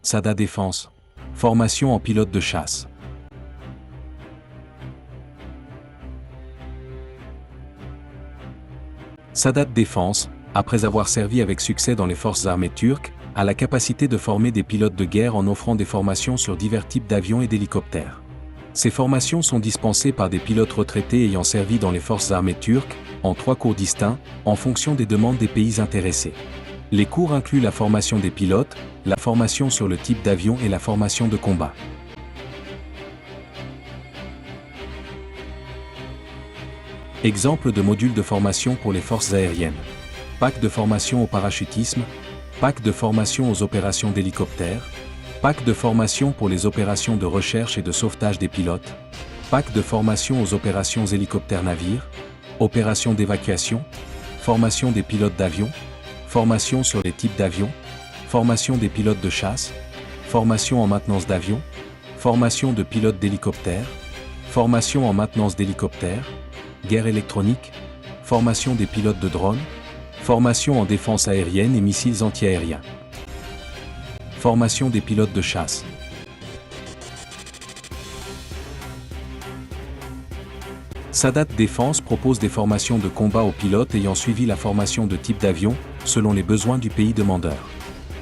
SADA Défense. Formation en pilote de chasse. Sadat Défense, après avoir servi avec succès dans les forces armées turques, a la capacité de former des pilotes de guerre en offrant des formations sur divers types d'avions et d'hélicoptères. Ces formations sont dispensées par des pilotes retraités ayant servi dans les forces armées turques, en 3 cours distincts, en fonction des demandes des pays intéressés. Les cours incluent la formation des pilotes, la formation sur le type d'avion et la formation de combat. Exemple de modules de formation pour les forces aériennes. Pack de formation au parachutisme, pack de formation aux opérations d'hélicoptères, pack de formation pour les opérations de recherche et de sauvetage des pilotes, pack de formation aux opérations hélicoptères-navires, opérations d'évacuation, formation des pilotes d'avion, formation sur les types d'avions, formation des pilotes de chasse, formation en maintenance d'avion, formation de pilotes d'hélicoptères, formation en maintenance d'hélicoptères, guerre électronique, formation des pilotes de drones, formation en défense aérienne et missiles antiaériens. Formation des pilotes de chasse. Sadat Défense propose des formations de combat aux pilotes ayant suivi la formation de type d'avion, selon les besoins du pays demandeur.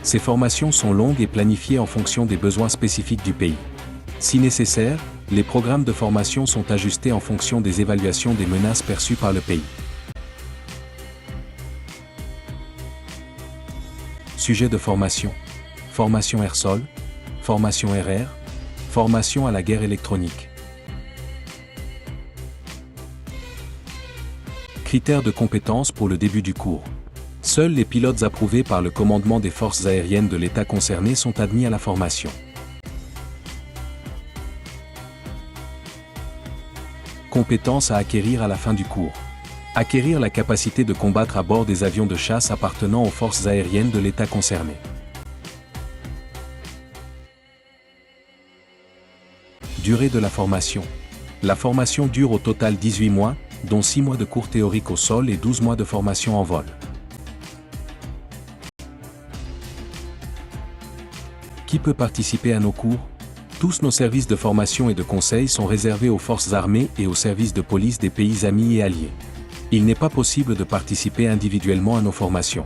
Ces formations sont longues et planifiées en fonction des besoins spécifiques du pays. Si nécessaire, les programmes de formation sont ajustés en fonction des évaluations des menaces perçues par le pays. Sujet de formation. Formation air-sol, formation RR, formation à la guerre électronique. Critères de compétence pour le début du cours. Seuls les pilotes approuvés par le commandement des forces aériennes de l'État concerné sont admis à la formation. Compétences à acquérir à la fin du cours. Acquérir la capacité de combattre à bord des avions de chasse appartenant aux forces aériennes de l'État concerné. Durée de la formation. La formation dure au total 18 mois, dont 6 mois de cours théoriques au sol et 12 mois de formation en vol. Qui peut participer à nos cours? Tous nos services de formation et de conseil sont réservés aux forces armées et aux services de police des pays amis et alliés. Il n'est pas possible de participer individuellement à nos formations.